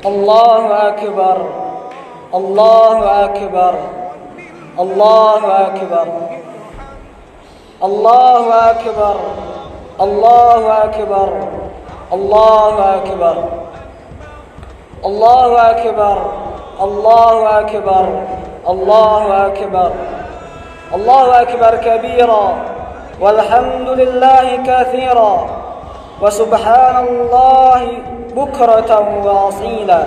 الله أكبر الله أكبر الله أكبر الله أكبر الله أكبر الله أكبر الله أكبر الله أكبر الله أكبر الله أكبر كبيرا والحمد لله كثيرا وسبحان الله بكرة وأصيلا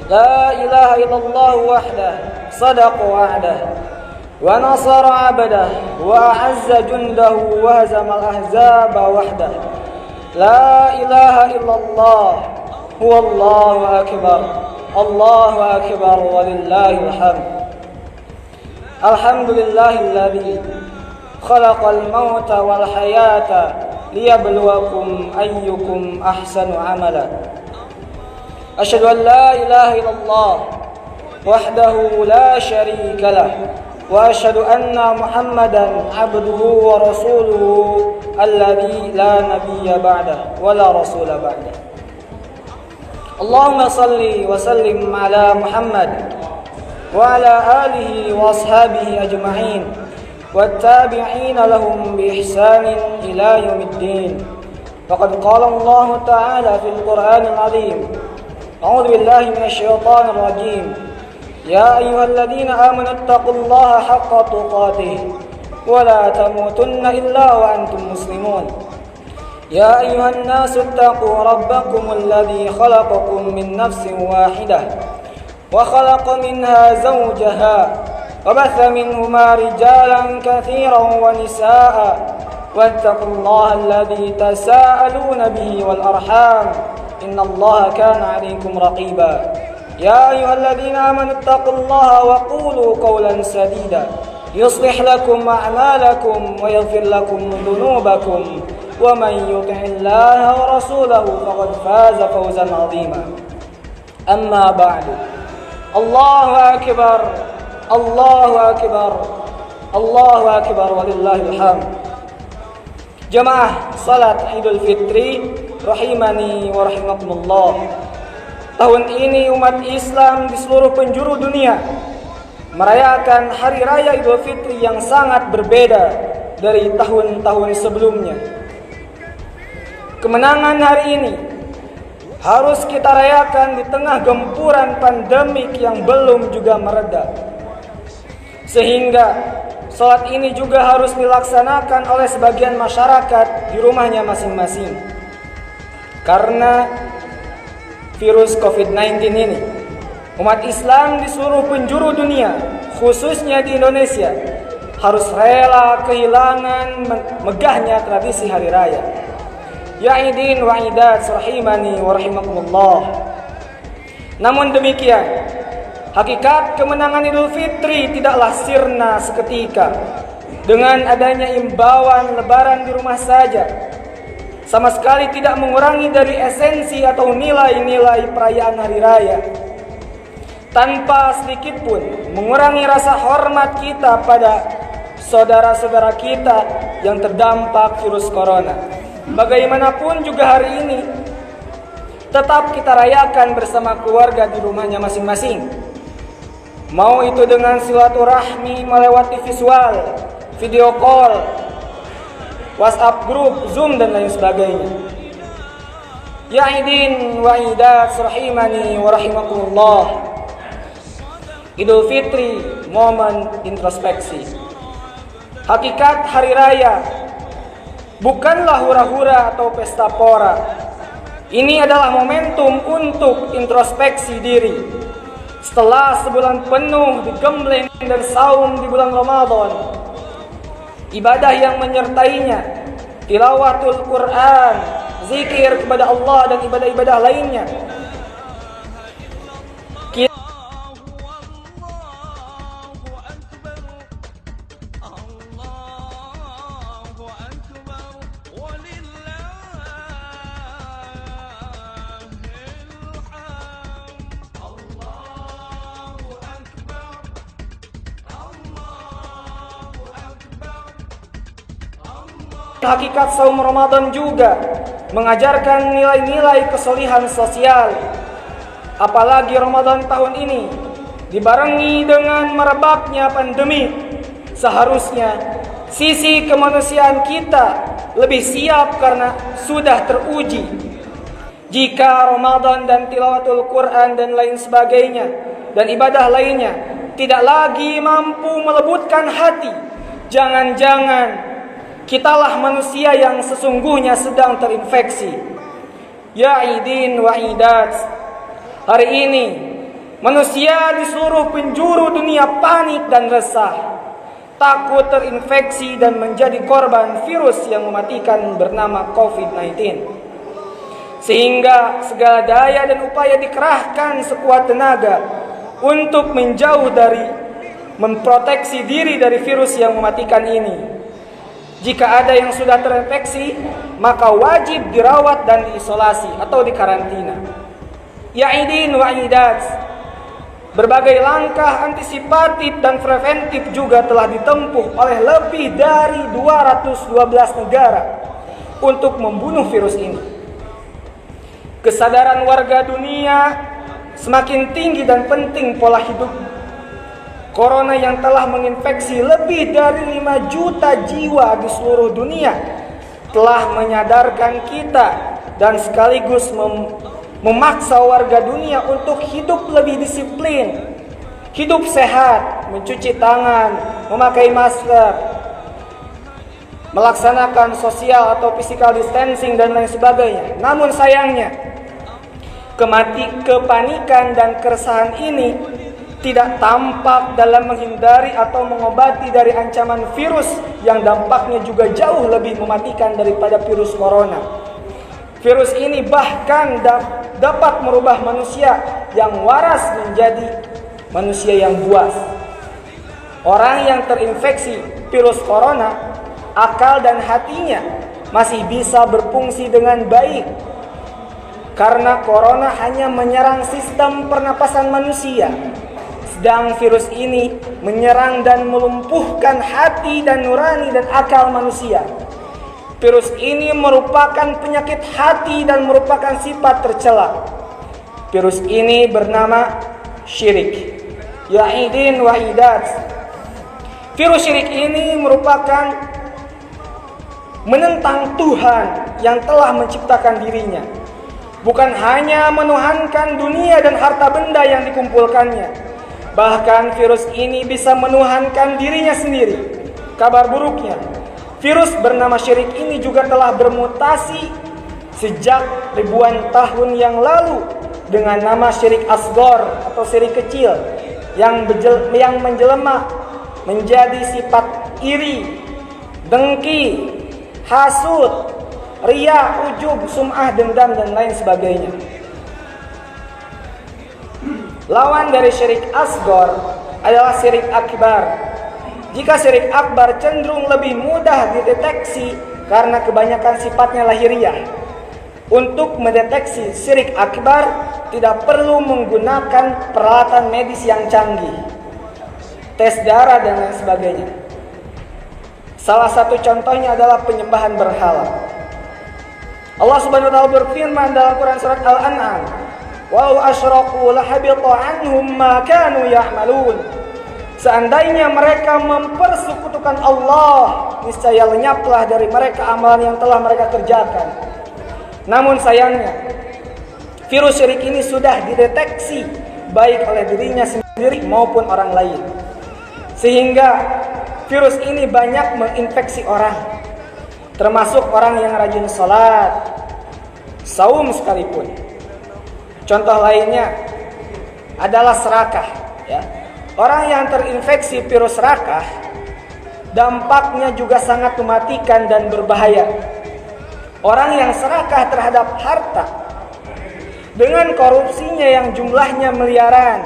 لا إله إلا الله وحده صدق وعده ونصر عبده وأعز جنده وهزم الأحزاب وحده لا إله إلا الله هو الله أكبر الله أكبر ولله الحمد الحمد لله الذي خلق الموت والحياة ليبلوكم أيكم أحسن عملا أشهد أن لا إله إلا الله وحده لا شريك له وأشهد أن محمدا عبده ورسوله الذي لا نبي بعده ولا رسول بعده اللهم صل وسلم على محمد وعلى آله وأصحابه أجمعين والتابعين لهم بإحسان إلى يوم الدين فقد قال الله تعالى في القرآن العظيم أعوذ بالله من الشيطان الرجيم يا أيها الذين آمنوا اتقوا الله حق تقاته ولا تموتن إلا وأنتم مسلمون يا أيها الناس اتقوا ربكم الذي خلقكم من نفس واحدة وخلق منها زوجها وبث منهما رجالا كثيرا ونساء واتقوا الله الذي تساءلون به والأرحام إن الله كان عليكم رقيبا يا أيها الذين آمنوا اتقوا الله وقولوا قولا سديدا يصلح لكم أعمالكم ويغفر لكم ذنوبكم ومن يطع الله ورسوله فقد فاز فوزا عظيما أما بعد الله أكبر الله أكبر الله أكبر ولله الحمد Jamaah salat Idul Fitri rahimani wa rahimakumullah. Tahun ini umat Islam di seluruh penjuru dunia merayakan hari raya Idul Fitri yang sangat berbeda dari tahun-tahun sebelumnya. Kemenangan hari ini harus kita rayakan di tengah gempuran pandemik yang belum juga mereda. Sehingga salat ini juga harus dilaksanakan oleh sebagian masyarakat di rumahnya masing-masing. Karena virus COVID-19 ini, umat Islam di seluruh penjuru dunia, khususnya di Indonesia, harus rela kehilangan megahnya tradisi hari raya. Ya idin wa idat rahimani wa rahimakumullah. Namun demikian, hakikat kemenangan Idul Fitri tidaklah sirna seketika dengan adanya imbauan lebaran di rumah saja. Sama sekali tidak mengurangi dari esensi atau nilai-nilai perayaan hari raya. Tanpa sedikit pun mengurangi rasa hormat kita pada saudara-saudara kita yang terdampak virus corona. Bagaimanapun juga hari ini tetap kita rayakan bersama keluarga di rumahnya masing-masing. Mau itu dengan silaturahmi melewati visual, video call, WhatsApp group, Zoom dan lain sebagainya. Ya idin wa idat rahimani wa rahimakumullah. Idul Fitri momen introspeksi. Hakikat hari raya bukanlah hura-hura atau pesta pora. Ini adalah momentum untuk introspeksi diri. Setelah sebulan penuh digembleng dan saum di bulan Ramadan, ibadah yang menyertainya, tilawatul Quran, zikir kepada Allah dan ibadah-ibadah lainnya, hakikat saum Ramadan juga mengajarkan nilai-nilai kesolihan sosial, Apalagi Ramadan tahun ini dibarengi dengan merebaknya pandemi, seharusnya sisi kemanusiaan kita lebih siap karena sudah teruji. Jika Ramadan dan tilawatul Quran dan lain sebagainya dan ibadah lainnya tidak lagi mampu melembutkan hati, jangan-jangan kitalah manusia yang sesungguhnya sedang terinfeksi. Ya idin wa idat, hari ini manusia di seluruh penjuru dunia panik dan resah, takut terinfeksi dan menjadi korban virus yang mematikan bernama COVID-19. Sehingga segala daya dan upaya dikerahkan sekuat tenaga untuk menjauh dari memproteksi diri dari virus yang mematikan ini. Jika ada yang sudah terinfeksi, maka wajib dirawat dan diisolasi atau dikarantina. Ya'idin wa'idat, berbagai langkah antisipatif dan preventif juga telah ditempuh oleh lebih dari 212 negara untuk membunuh virus ini. Kesadaran warga dunia semakin tinggi dan penting pola hidup. Corona yang telah menginfeksi lebih dari 5 juta jiwa di seluruh dunia telah menyadarkan kita dan sekaligus memaksa warga dunia untuk hidup lebih disiplin, hidup sehat, mencuci tangan, memakai masker, melaksanakan social atau physical distancing dan lain sebagainya. Namun sayangnya, kepanikan dan keresahan ini tidak tampak dalam menghindari atau mengobati dari ancaman virus yang dampaknya juga jauh lebih mematikan daripada virus corona. Virus ini bahkan dapat merubah manusia yang waras menjadi manusia yang buas. Orang yang terinfeksi virus corona, akal dan hatinya masih bisa berfungsi dengan baik, karena corona hanya menyerang sistem pernapasan manusia, sedang virus ini menyerang dan melumpuhkan hati dan nurani dan akal manusia. Virus ini merupakan penyakit hati dan merupakan sifat tercela. Virus ini bernama syirik. Ya'idin wa idat. Virus syirik ini merupakan menentang Tuhan yang telah menciptakan dirinya. Bukan hanya menuhankan dunia dan harta benda yang dikumpulkannya, bahkan virus ini bisa menuhankan dirinya sendiri. Kabar buruknya, virus bernama syirik ini juga telah bermutasi sejak ribuan tahun yang lalu dengan nama syirik asghar atau syirik kecil yang menjelma menjadi sifat iri, dengki, hasud, riya, ujub, sum'ah, dendam, dan lain sebagainya. Lawan dari syirik asghar adalah syirik akbar. Jika syirik akbar cenderung lebih mudah dideteksi karena kebanyakan sifatnya lahiriah. Untuk mendeteksi syirik akbar tidak perlu menggunakan peralatan medis yang canggih, tes darah, dan lain sebagainya. Salah satu contohnya adalah penyembahan berhala. Allah Subhanahu wa taala berfirman dalam Quran surat Al-An'am, "Walau asyraku lahabita anhum ma kanu ya'malun." Seandainya mereka mempersekutukan Allah, niscaya lenyaplah dari mereka amalan yang telah mereka kerjakan. Namun sayangnya, virus syirik ini sudah dideteksi baik oleh dirinya sendiri maupun orang lain. Sehingga virus ini banyak menginfeksi orang, termasuk orang yang rajin sholat, saum sekalipun. Contoh lainnya adalah serakah. Ya. Orang yang terinfeksi virus serakah, dampaknya juga sangat mematikan dan berbahaya. Orang yang serakah terhadap harta, dengan korupsinya yang jumlahnya miliaran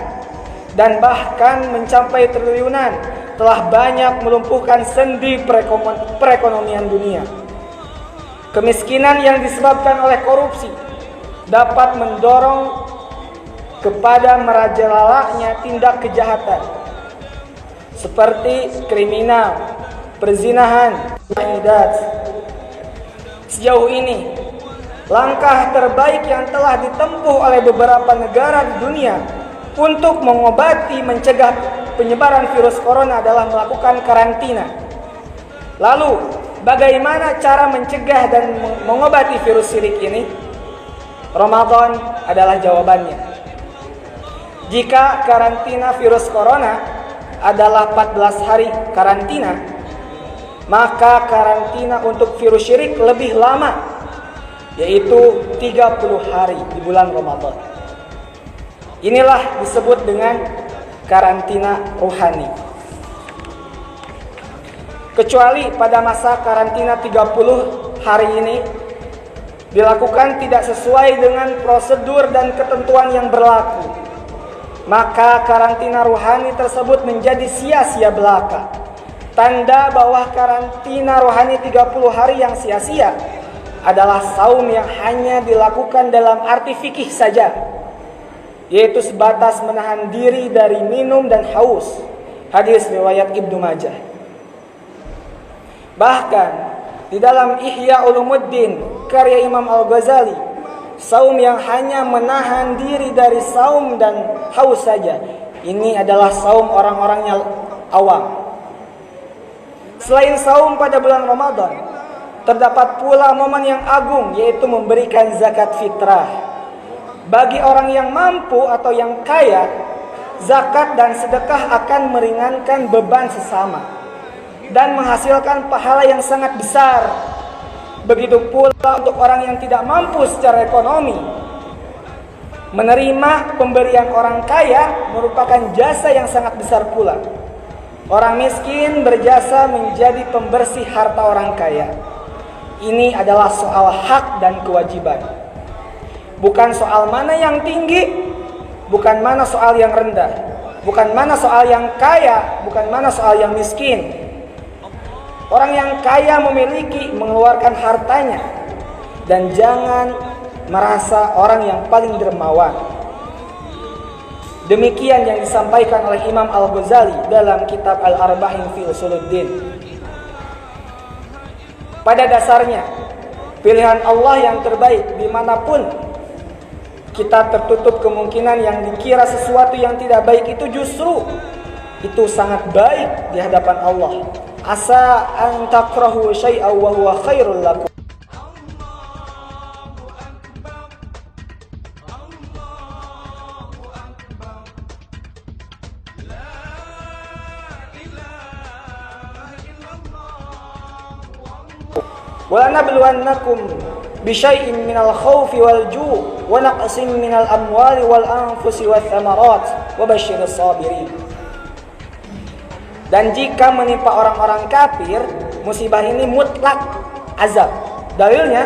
dan bahkan mencapai triliunan, telah banyak melumpuhkan sendi perekonomian dunia. Kemiskinan yang disebabkan oleh korupsi dapat mendorong kepada merajalelanya tindak kejahatan seperti kriminal, perzinahan, ibadat. Sejauh ini langkah terbaik yang telah ditempuh oleh beberapa negara di dunia untuk mengobati mencegah penyebaran virus corona adalah melakukan karantina. Lalu, bagaimana cara mencegah dan mengobati virus sirik ini? Ramadan adalah jawabannya. Jika karantina virus corona adalah 14 hari karantina, maka karantina untuk virus syirik lebih lama, yaitu 30 hari di bulan Ramadan. Inilah disebut dengan karantina ruhani. Kecuali pada masa karantina 30 hari ini dilakukan tidak sesuai dengan prosedur dan ketentuan yang berlaku, maka karantina ruhani tersebut menjadi sia-sia belaka. Tanda bahwa karantina rohani 30 hari yang sia-sia adalah saum yang hanya dilakukan dalam arti fikih saja, yaitu sebatas menahan diri dari minum dan haus. Hadis riwayat Ibnu Majah. Bahkan di dalam Ihya Ulumuddin karya Imam Al-Ghazali, saum yang hanya menahan diri dari saum dan haus saja, ini adalah saum orang-orang yang awam. Selain saum pada bulan Ramadan, terdapat pula momen yang agung, yaitu memberikan zakat fitrah. Bagi orang yang mampu atau yang kaya, zakat dan sedekah akan meringankan beban sesama dan menghasilkan pahala yang sangat besar. Begitu pula untuk orang yang tidak mampu secara ekonomi, menerima pemberian orang kaya merupakan jasa yang sangat besar pula. Orang miskin berjasa menjadi pembersih harta orang kaya. Ini adalah soal hak dan kewajiban, bukan soal mana yang tinggi, bukan mana soal yang rendah, bukan mana soal yang kaya, bukan mana soal yang miskin. Orang yang kaya memiliki mengeluarkan hartanya, dan jangan merasa orang yang paling dermawan. Demikian yang disampaikan oleh Imam Al-Ghazali dalam kitab Al-Arba'in fi Usuluddin. Pada dasarnya, pilihan Allah yang terbaik dimanapun kita tertutup kemungkinan yang dikira sesuatu yang tidak baik itu justru itu sangat baik di hadapan Allah. Asa an takrahu syai'an wa huwa khairul lakum. Wa nabluwannakum bisyai'in minal khawfi wal ju' wa naqsin minal amwali wal anfusi wath thamarat wa basyiris sabirin. Dan jika menimpa orang-orang kafir, musibah ini mutlak azab. Dalilnya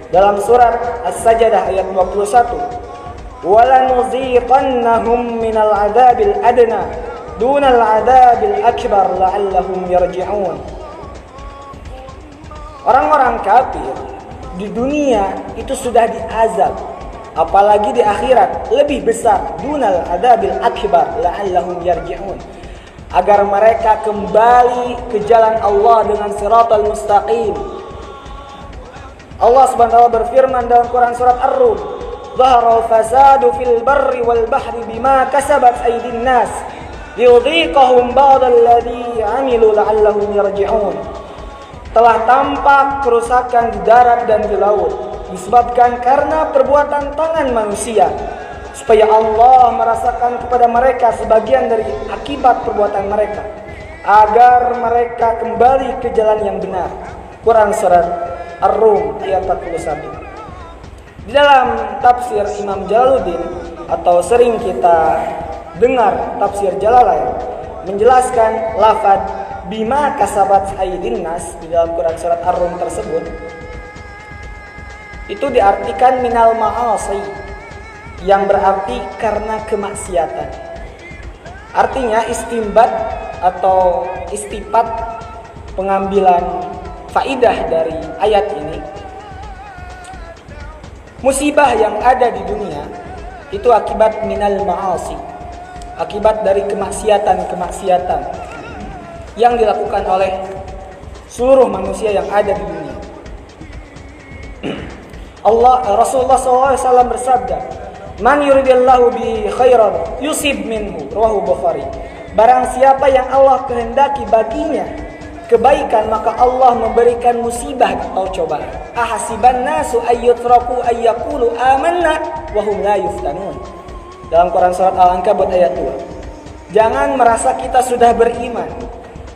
dalam surat As-Sajdah ayat 21. Wa lanuziqannahum minal adzabil adna dunal adzabil akbar la'allahum yarji'un. Orang-orang kafir di dunia itu sudah diazab, apalagi di akhirat lebih besar, dunal adzabil akbar la'allahum yarji'un, agar mereka kembali ke jalan Allah dengan siratal mustaqim. Allah Subhanahu wa taala berfirman dalam Quran surat Ar-Rum, "Dhaharal fasadu fil barri wal bahri bima kasabat aydin nas liyudhiqahum ba'dal ladzi 'amilu la'allahum yarji'un." Telah tampak kerusakan di darat dan di laut disebabkan karena perbuatan tangan manusia, supaya Allah merasakan kepada mereka sebagian dari akibat perbuatan mereka, agar mereka kembali ke jalan yang benar. Quran surat Ar-Rum ayat 41. Di dalam tafsir Imam Jalaluddin, atau sering kita dengar tafsir Jalalain, menjelaskan lafaz bima kasabat aydin nas di dalam Quran surat Ar-Rum tersebut, itu diartikan minal ma'asi, yang berarti karena kemaksiatan. Artinya istimbat atau istipat pengambilan faidah dari ayat ini, musibah yang ada di dunia itu akibat minal ma'asi, akibat dari kemaksiatan-kemaksiatan yang dilakukan oleh seluruh manusia yang ada di dunia. Rasulullah SAW bersabda, "Man yuridillahu bihi khairan yusib minhu." Rawahu Bukhari. Barang siapa yang Allah kehendaki baginya kebaikan, maka Allah memberikan musibah atau cobaan. Ahasiban nasu ayyutraku ayyaqulu amanna wa hum la yuftanun. Dalam Quran surat Al-Ankabut ayat 2. Jangan merasa kita sudah beriman.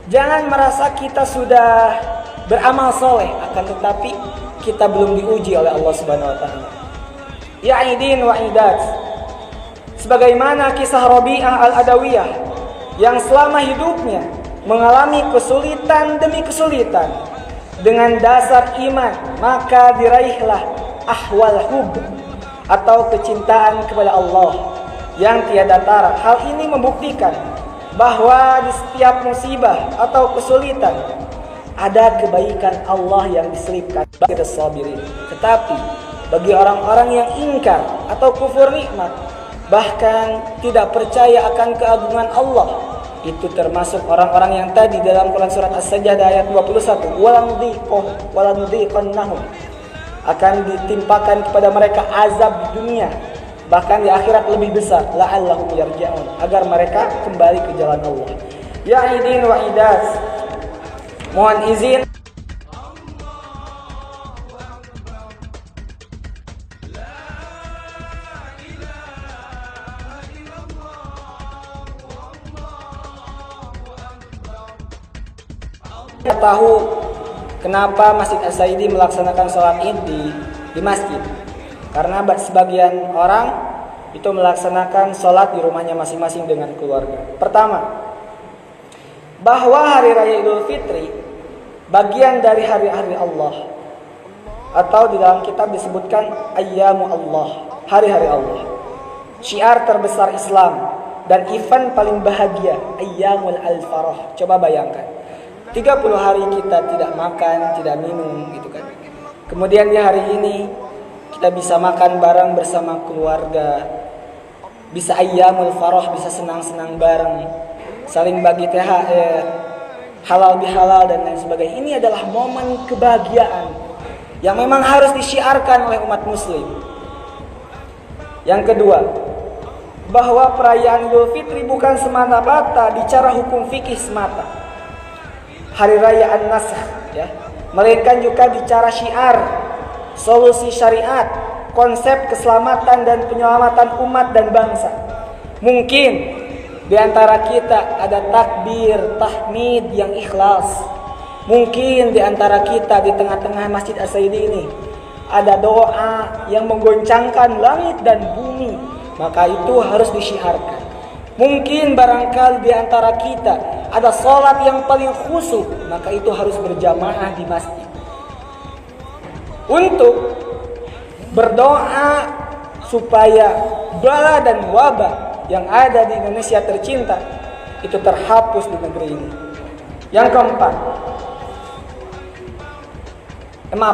Jangan merasa kita sudah beramal soleh, akan tetapi kita belum diuji oleh Allah Subhanahu wa taala. Ya aidin wa aidat. Sebagaimana kisah Rabi'ah al-Adawiyah yang selama hidupnya mengalami kesulitan demi kesulitan, dengan dasar iman maka diraihlah ahwal hub atau kecintaan kepada Allah yang tiada tara. Hal ini membuktikan bahwa di setiap musibah atau kesulitan ada kebaikan Allah yang diselipkan bagi sabirin. Tetapi bagi orang-orang yang ingkar atau kufur nikmat, bahkan tidak percaya akan keagungan Allah, itu termasuk orang-orang yang tadi dalam Quran surat As-Sajdah ayat 21, walanudhiqannahum, akan ditimpakan kepada mereka azab di dunia, bahkan di akhirat lebih besar, la'allahum yarji'un, agar mereka kembali ke jalan Allah. Ya aidin wa idas, mohon izin tahu kenapa Masjid As-Saidi melaksanakan sholat Id di masjid. Karena sebagian orang itu melaksanakan sholat di rumahnya masing-masing dengan keluarga. Pertama, bahwa hari raya Idul Fitri bagian dari hari-hari Allah, atau di dalam kitab disebutkan ayyamu Allah, hari-hari Allah. Syiar terbesar Islam dan event paling bahagia, ayyamul al-farah. Coba bayangkan, 30 hari kita tidak makan, tidak minum gitu kan. Kemudian di hari ini kita bisa makan bareng bersama keluarga, bisa ayyamul farah, bisa senang-senang bareng, saling bagi THR, halal bihalal dan lain sebagainya. Ini adalah momen kebahagiaan yang memang harus disiarkan oleh umat muslim. Yang kedua, bahwa perayaan Idul Fitri bukan semata-mata bicara hukum fikih semata, hari raya An-Nasakh ya, melainkan juga bicara syiar, solusi syariat, konsep keselamatan dan penyelamatan umat dan bangsa. Mungkin di antara kita ada takbir, tahmid yang ikhlas. Mungkin di antara kita di tengah-tengah Masjid As-Saidi ini ada doa yang menggoncangkan langit dan bumi, maka itu harus disyiarkan. Mungkin barangkali di antara kita ada sholat yang paling khusyuk, maka itu harus berjamaah di masjid. Untuk berdoa supaya bala dan wabah yang ada di Indonesia tercinta itu terhapus di negeri ini. Yang keempat,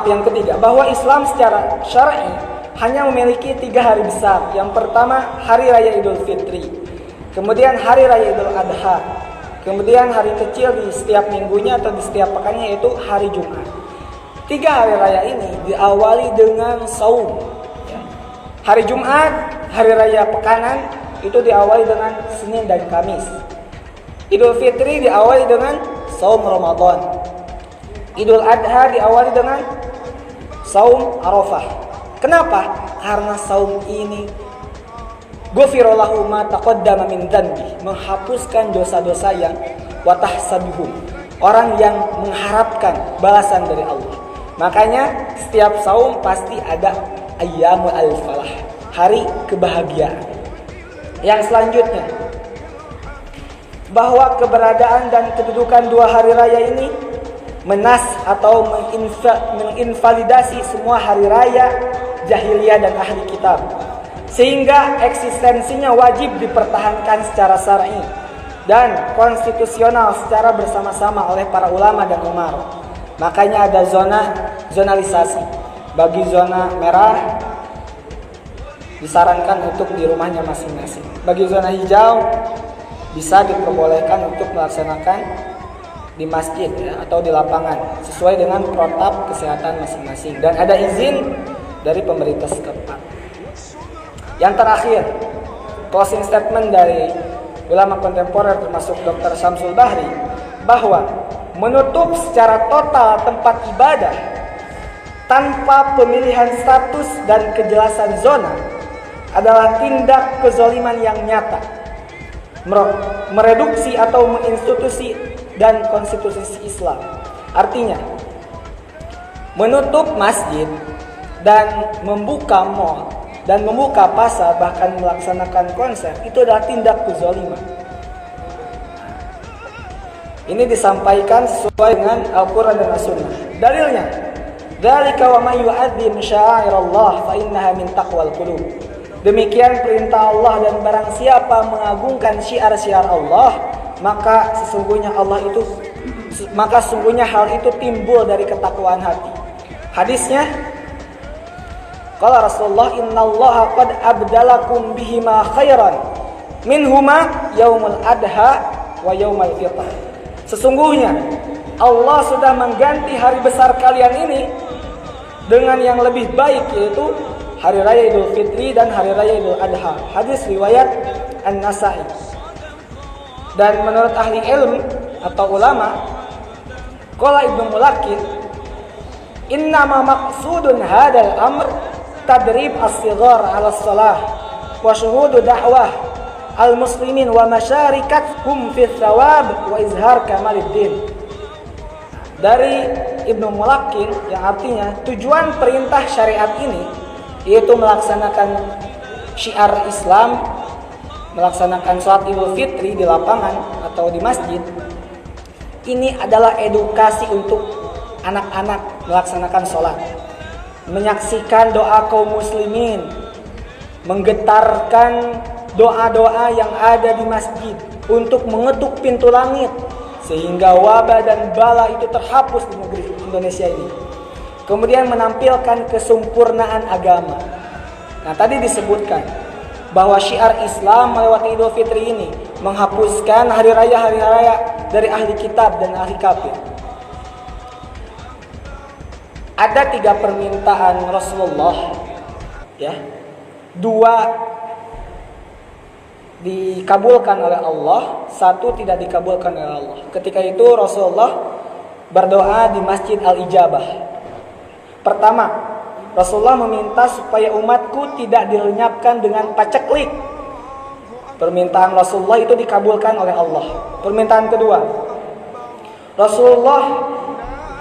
yang ketiga, bahwa Islam secara syar'i hanya memiliki 3 hari besar. Yang pertama, hari raya Idul Fitri. Kemudian hari raya Idul Adha. Kemudian hari kecil di setiap minggunya atau di setiap pekannya, yaitu hari Jumat. 3 hari raya ini diawali dengan saum. Hari Jumat, hari raya pekanan, itu diawali dengan Senin dan Kamis. Idul Fitri diawali dengan saum Ramadan. Idul Adha diawali dengan saum Arafah. Kenapa? Karena saum ini ghufira lahu ma taqaddama min dzanbi, menghapuskan dosa-dosa yang wa tahsabuhum, orang yang mengharapkan balasan dari Allah. Makanya setiap saum pasti ada ayyamul al-falah, hari kebahagiaan. Yang selanjutnya, bahwa keberadaan dan kedudukan 2 hari raya ini menas atau menginvalidasi semua hari raya jahiliyah dan ahli kitab, sehingga eksistensinya wajib dipertahankan secara syar'i dan konstitusional secara bersama-sama oleh para ulama dan umar. Makanya ada zonalisasi. Bagi zona merah disarankan untuk di rumahnya masing-masing. Bagi zona hijau bisa diperbolehkan untuk melaksanakan di masjid ya, atau di lapangan sesuai dengan protap kesehatan masing-masing. Dan ada izin dari pemerintah setempat. Yang terakhir, closing statement dari ulama kontemporer termasuk Dr. Syamsul Bahri, bahwa menutup secara total tempat ibadah tanpa pemilihan status dan kejelasan zona adalah tindak kezaliman yang nyata, mereduksi atau menginstitusi dan konstitusi Islam. Artinya, menutup masjid dan membuka mall dan membuka pasar, bahkan melaksanakan konser, itu adalah tindak kezaliman. Ini disampaikan sesuai dengan Al-Quran dan As-Sunnah. Dalilnya, dzalika wa may yu'azzim sya'airallah fa innaha min taqwal qulub. Demikian perintah Allah, dan barang siapa mengagungkan syiar-syiar Allah, maka sesungguhnya hal itu timbul dari ketakwaan hati. Hadisnya, qala Rasulullah, innallaha qad abdalakum bihima khairan minhuma yaumul adha wa yaumul fitr. Sesungguhnya Allah sudah mengganti hari besar kalian ini dengan yang lebih baik, yaitu hari raya Idul Fitri dan hari raya Idul Adha. Hadis riwayat An-Nasa'i. Dan menurut ahli ilmu atau ulama, qala Ibnu Mulakin, innama maqsudun hadal amr tadrib as-sighar 'ala as-salah wa syuhudu da'wah al-muslimin wa masyarikathum fi thawab wa izhar kamaliddin. Dari Ibnu Mulakin, yang artinya tujuan perintah syariat ini yaitu melaksanakan syiar Islam, melaksanakan sholat Idul Fitri di lapangan atau di masjid. Ini adalah edukasi untuk anak-anak melaksanakan sholat, menyaksikan doa kaum muslimin, menggetarkan doa-doa yang ada di masjid untuk mengetuk pintu langit sehingga wabah dan bala itu terhapus di negeri Indonesia ini. Kemudian menampilkan kesempurnaan agama. Nah, tadi disebutkan bahwa syiar Islam melewati Idul Fitri ini menghapuskan hari raya dari ahli kitab dan ahli kafir. Ada 3 permintaan Rasulullah, ya. 2 dikabulkan oleh Allah, 1 tidak dikabulkan oleh Allah. Ketika itu Rasulullah berdoa di Masjid Al-Ijabah. Pertama, Rasulullah meminta supaya umatku tidak dilenyapkan dengan paceklik. Permintaan Rasulullah itu dikabulkan oleh Allah. Permintaan kedua, Rasulullah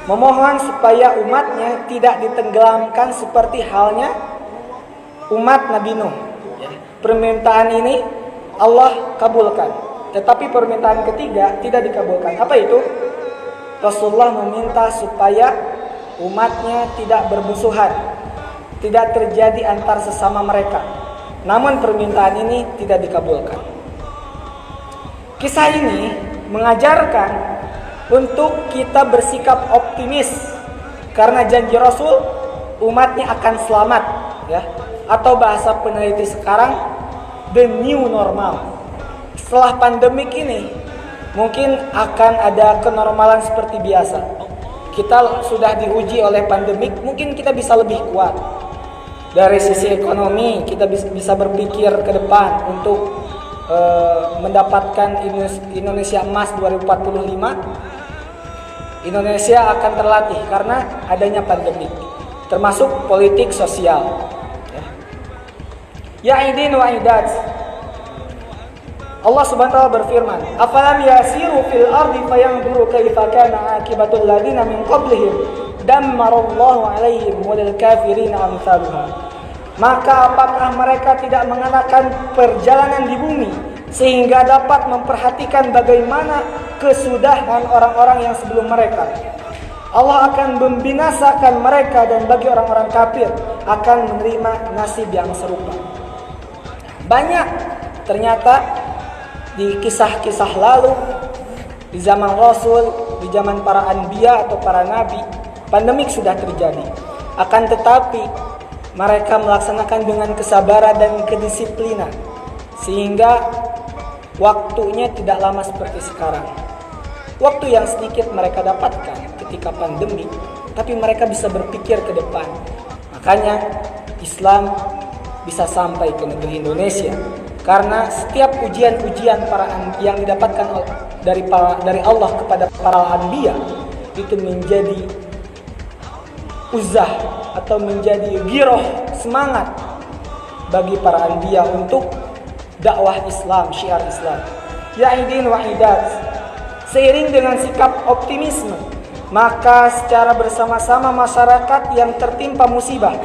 memohon supaya umatnya tidak ditenggelamkan seperti halnya umat Nabi Nuh. Permintaan ini Allah kabulkan. Tetapi permintaan ketiga tidak dikabulkan. Apa itu? Rasulullah meminta supaya umatnya tidak bermusuhan, tidak terjadi antar sesama mereka. Namun permintaan ini tidak dikabulkan. Kisah ini mengajarkan untuk kita bersikap optimis karena janji Rasul umatnya akan selamat, ya. Atau bahasa peneliti sekarang, the new normal. Setelah pandemik ini mungkin akan ada kenormalan seperti biasa. Kita sudah diuji oleh pandemik, mungkin kita bisa lebih kuat. Dari sisi ekonomi kita bisa berpikir ke depan untuk mendapatkan Indonesia Emas 2045. Indonesia akan terlatih karena adanya pandemik, termasuk politik sosial. Ya idin wa idat. Allah Subhanahu wa taala berfirman, "Afalam yasiru fil ardi fayanzuru kaifa kana akibatul ladina min qablihim dammarallahu 'alaihim walil kafirin amsaluha." Maka apakah mereka tidak mengadakan perjalanan di bumi sehingga dapat memperhatikan bagaimana kesudahan orang-orang yang sebelum mereka? Allah akan membinasakan mereka, dan bagi orang-orang kafir akan menerima nasib yang serupa. Banyak ternyata di kisah-kisah lalu, di zaman Rasul, di zaman para anbiya atau para nabi, pandemik sudah terjadi. Akan tetapi mereka melaksanakan dengan kesabaran dan kedisiplinan, sehingga waktunya tidak lama seperti sekarang. Waktu yang sedikit mereka dapatkan ketika pandemi, tapi mereka bisa berpikir ke depan. Nah, Makanya Islam bisa sampai ke negeri Indonesia karena setiap ujian-ujian yang didapatkan dari Allah kepada para anbiya itu menjadi uzah atau menjadi giroh, semangat bagi para anbiya untuk dakwah Islam, syiar Islam. Ya'idin wa idat. Seiring dengan sikap optimisme, maka secara bersama-sama masyarakat yang tertimpa musibah,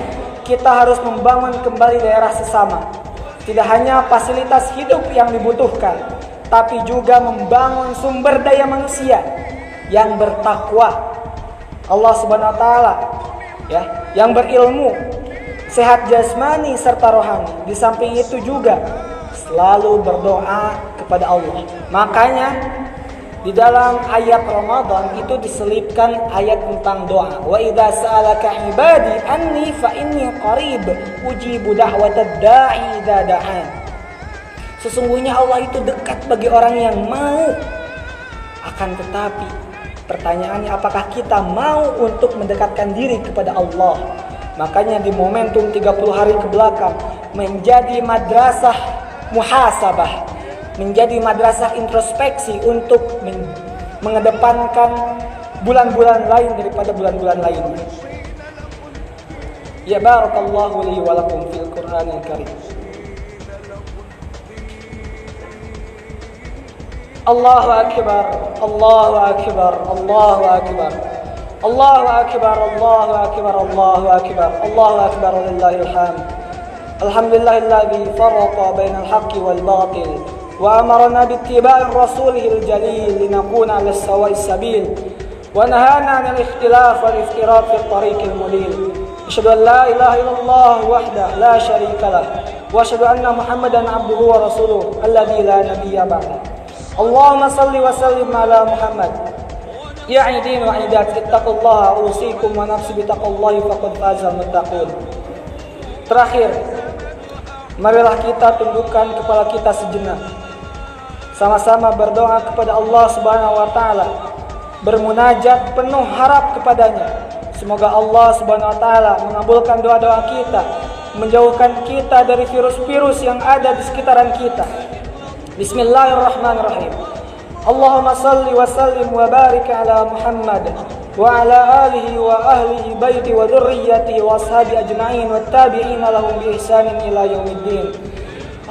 kita harus membangun kembali daerah sesama. Tidak hanya fasilitas hidup yang dibutuhkan, tapi juga membangun sumber daya manusia yang bertakwa Allah Subhanahu wa taala, ya, yang berilmu, sehat jasmani serta rohani. Di samping itu juga selalu berdoa kepada Allah. Makanya di dalam ayat Ramadan itu diselipkan ayat tentang doa. Wa idza sa'alaka ibadi anni fa inni qarib ujibu da'watad da'i idza da'an. Sesungguhnya Allah itu dekat bagi orang yang mau. Akan tetapi pertanyaannya, apakah kita mau untuk mendekatkan diri kepada Allah? Makanya di momentum 30 hari ke belakang menjadi madrasah muhasabah, menjadi madrasah introspeksi untuk mengedepankan bulan-bulan lain daripada bulan-bulan lainnya. Ya barakallahu li wa lakum fil Qur'anil Karim. Allahu akbar, Allahu akbar, Allahu akbar. Allahu akbar, Allahu akbar, Allahu akbar. Allahu akbar walillahil hamd. Alhamdulillahilladzi farraqa bainal haqqi wal batil وأمرنا باتباع رسوله الجليل لنكون على السواء السبيل ونهانا عن الاختلاف والافتراق في الطريق المضل. أشهد أن لا إله إلا الله وحده لا شريك له وأشهد أن محمدا عبده ورسوله الذي لا نبي بعده. اللهم صل وسلم على محمد. يا عيدين وعيدات اتقوا الله أوصيكم ونفسي بتقوى الله فقد فاز المتقون. Terakhir, marilah kita tundukkan kepala kita sejenak, sama-sama berdoa kepada Allah Subhanahu wa taala, bermunajat penuh harap kepadanya. Semoga Allah Subhanahu wa taala mengabulkan doa-doa kita, menjauhkan kita dari virus-virus yang ada di sekitaran kita. Bismillahirrahmanirrahim. Allahumma salli wa sallim wa barik ala Muhammad wa ala alihi wa ahlihi baiti wa dzurriyyatihi wa ashabi ajma'in wa tabi'ina lahum bi ihsanin ila yaumiddin.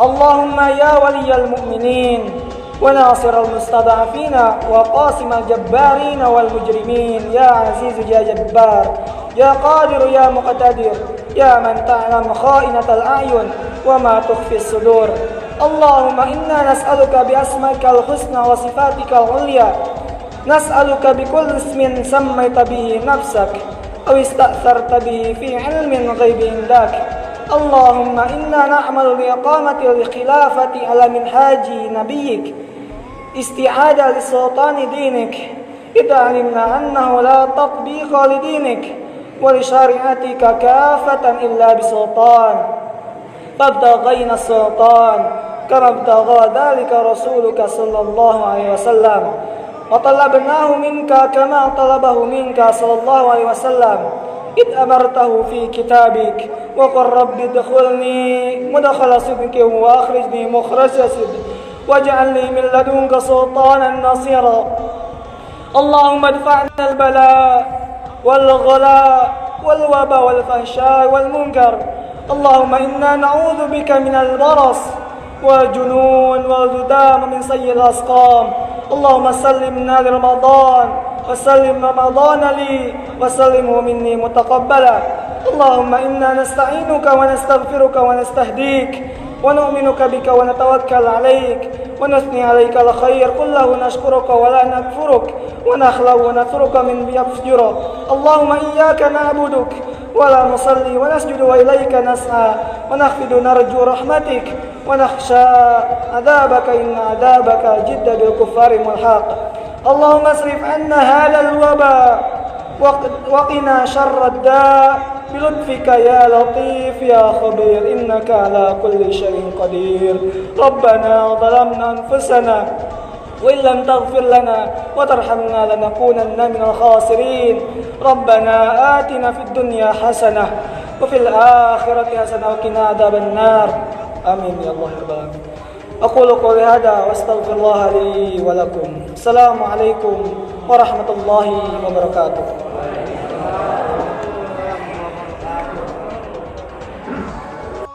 Allahumma ya waliyal mu'minin وناصر المستضعفين وقاسم الجبارين والمجرمين يا عزيز يا جبار يا قادر يا مقتدر يا من تعلم خائنة الأعين وما تخفي الصدور. اللهم إنا نسألك بأسمائك الحسنى وصفاتك العليا، نسألك بكل اسم سميت به نفسك أو استأثرت به في علم الغيب عندك. اللهم إنا نعمل بإقامة الخلافة على منهاج نبيك استعادة لسلطان دينك إذا علمنا أنه لا تطبيق لدينك ولشريعتك كافة إلا بسلطان فابتغينا السلطان كما ابتغى ذلك رسولك صلى الله عليه وسلم وطلبناه منك كما طلبه منك صلى الله عليه وسلم إذ أمرته في كتابك وقل رب ادخلني مدخل صدق وأخرجني مخرج صدق واجعل لي من لدنك سلطانا نصيرا. اللهم ادفعنا البلاء والغلاء والوباء والفحشاء والمنكر. اللهم إنا نعوذ بك من البرص والجنون والجذام من سيء الأسقام. اللهم سلمنا لرمضان وسلم رمضان لي وسلمه مني متقبلا. اللهم إنا نستعينك ونستغفرك ونستهديك ونؤمنك بك ونتوكل عليك ونثني عليك الخير كله نشكرك ولا نكفرك ونخلع ونترك من يفجرك. اللهم إياك نعبدك ولا نصلي ونسجد وإليك نسعى ونخفض نرجو رحمتك ونخشى عذابك إن عذابك جد بالكفار ملحق. اللهم اصرف عنا هذا الوباء وقنا شر الداء بلطفك يا لطيف يا خبير إنك على كل شيء قدير. ربنا ظلمنا أنفسنا وإن لم تغفر لنا وترحمنا لنكونن من الخاسرين. ربنا آتنا في الدنيا حسنة وفي الآخرة حسنة وقنا عذاب النار آمين يا الله رب العالمين. أقول قولي هذا وأستغفر الله لي ولكم. السلام عليكم warahmatullahi wabarakatuh.